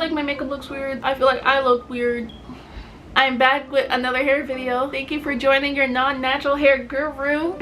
like my makeup looks weird. I feel like I look weird. I'm back with another hair video. Thank you for joining your non-natural hair guru.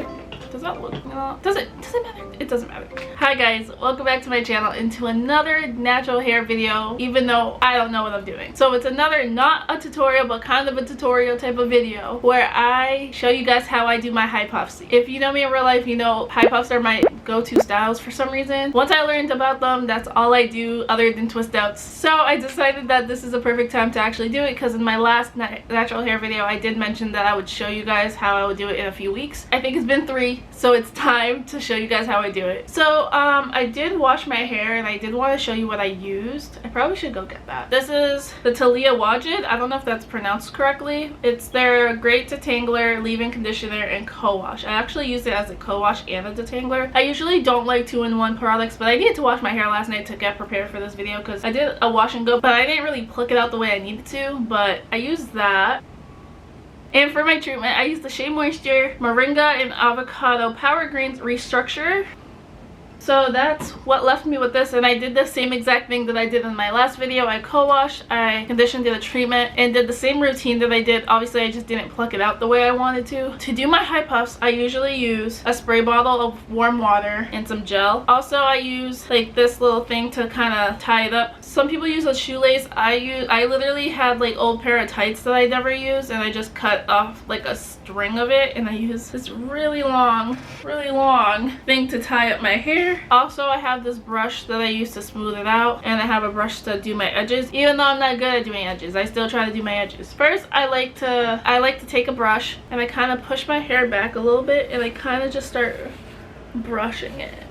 Does that look, no, does it matter? It doesn't matter. Hi guys, welcome back to my channel and to another natural hair video, even though I don't know what I'm doing. So it's another, not a tutorial, but kind of a tutorial type of video where I show you guys how I do my high puffs. If you know me in real life, you know high puffs are my go-to styles for some reason. Once I learned about them, that's all I do other than twist outs. So I decided that this is a perfect time to actually do it, because in my last natural hair video I did mention that I would show you guys how I would do it in a few weeks. I think it's been 3, so it's time to show you guys how I do it. So I did wash my hair and I did want to show you what I used. I probably should go get that. This is the Talia Wajid. I don't know if that's pronounced correctly. It's their great detangler, leave-in conditioner, and co-wash. I actually used it as a co-wash and a detangler. I usually don't like 2-in-1 products, but I needed to wash my hair last night to get prepared for this video because I did a wash and go, but I didn't really pluck it out the way I needed to, but I used that. And for my treatment, I used the Shea Moisture Moringa and Avocado Power Greens Restructure. So that's what left me with this, and I did the same exact thing that I did in my last video. I co-washed, I conditioned, did a treatment, and did the same routine that I did. Obviously, I just didn't pluck it out the way I wanted to. To do my high puffs, I usually use a spray bottle of warm water and some gel. Also, I use like this little thing to kind of tie it up. Some people use a shoelace. I literally had like old pair of tights that I never used, and I just cut off like a string of it, and I use this really long thing to tie up my hair. Also, I have this brush that I use to smooth it out, and I have a brush to do my edges. Even though I'm not good at doing edges, I still try to do my edges. First, I like to take a brush and I kind of push my hair back a little bit, and I kind of just start brushing it.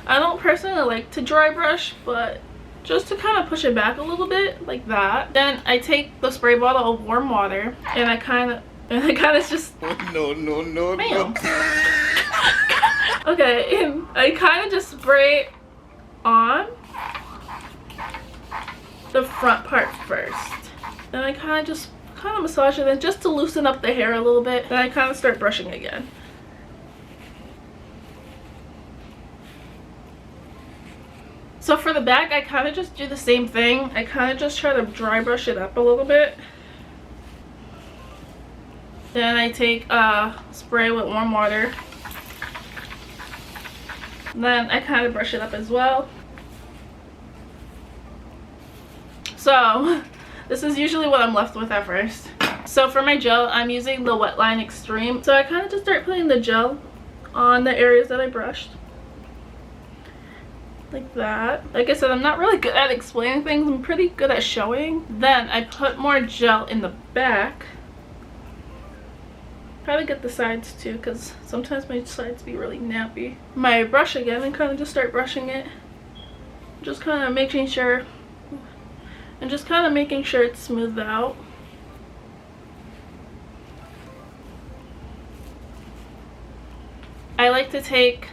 I don't personally like to dry brush, but just to kind of push it back a little bit like that. Then I take the spray bottle of warm water and I kind of just no. Okay, and I kind of just spray it on the front part first. Then I kind of massage it in just to loosen up the hair a little bit. Then I kind of start brushing again. So for the back, I kind of just do the same thing. I kind of just try to dry brush it up a little bit. Then I take a spray with warm water. Then I kind of brush it up as well. So this is usually what I'm left with at first. So for my gel, I'm using the Wetline Extreme. So I kind of just start putting the gel on the areas that I brushed. Like that. Like I said, I'm not really good at explaining things. I'm pretty good at showing. Then I put more gel in the back. Try to get the sides too, because sometimes my sides be really nappy. My brush again, and kind of just start brushing it. Just kind of making sure, and just kind of making sure it's smoothed out. I like to take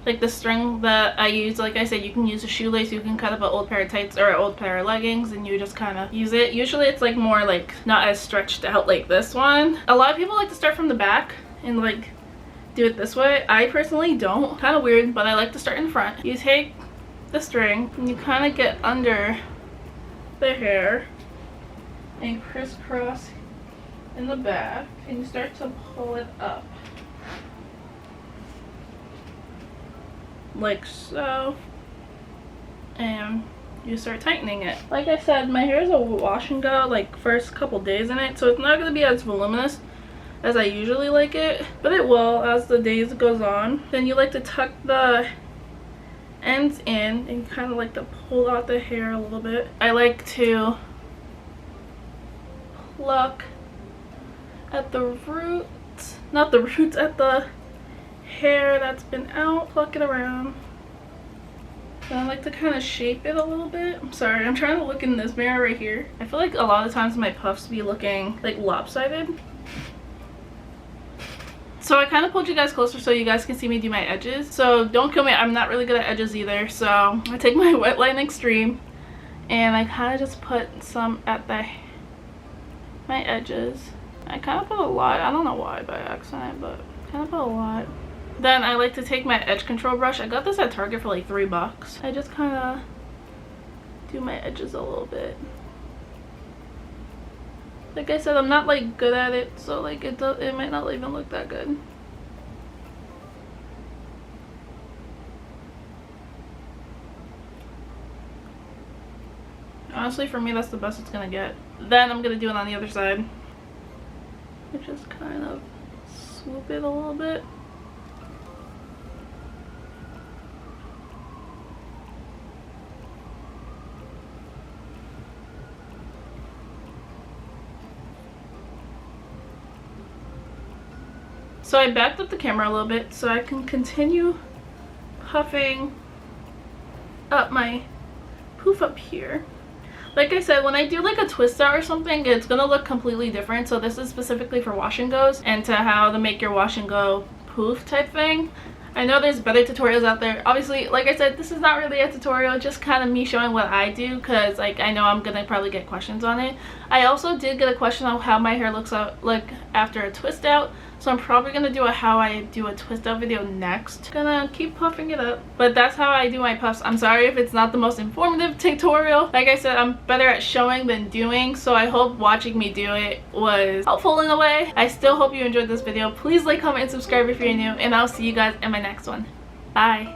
like the string that I use. Like I said, you can use a shoelace, you can cut up an old pair of tights or an old pair of leggings, and you just kind of use it. Usually it's like more like not as stretched out like this one. A lot of people like to start from the back and like do it this way. I personally don't. Kind of weird, but I like to start in front. You take the string and you kind of get under the hair and crisscross in the back, and you start to pull it up. Like so, and you start tightening it. Like I said, my hair is a wash and go, like first couple days in it, so it's not going to be as voluminous as I usually like it, but it will as the days goes on. Then you like to tuck the ends in and kind of like to pull out the hair a little bit. I like to pluck at the roots, not the roots, at the hair that's been out, pluck it around. And I like to kind of shape it a little bit. I'm sorry, I'm trying to look in this mirror right here. I feel like a lot of times my puffs be looking like lopsided. So I kind of pulled you guys closer so you guys can see me do my edges. So don't kill me, I'm not really good at edges either. So I take my Wetline Extreme and I kind of just put some at my edges. I kind of put a lot, I don't know why by accident, but kind of put a lot. Then I like to take my edge control brush. I got this at Target for like $3. I just kind of do my edges a little bit. Like I said, I'm not like good at it, so like it might not even look that good. Honestly, for me, that's the best it's gonna get. Then I'm gonna do it on the other side. Just kind of swoop it a little bit. So I backed up the camera a little bit so I can continue puffing up my poof up here. Like I said, when I do like a twist out or something, it's gonna look completely different. So this is specifically for wash and goes and to how to make your wash and go poof type thing. I know there's better tutorials out there. Obviously, like I said, this is not really a tutorial, just kind of me showing what I do, because like I know I'm gonna probably get questions on it. I also did get a question on how my hair looks out like after a twist out, so I'm probably gonna do a how I do a twist out video next. Gonna keep puffing it up, but that's how I do my puffs. I'm sorry if it's not the most informative tutorial. Like I said, I'm better at showing than doing, so I hope watching me do it was helpful in a way. I still hope you enjoyed this video. Please like, comment, and subscribe if you're new, and I'll see you guys in my next one. Bye.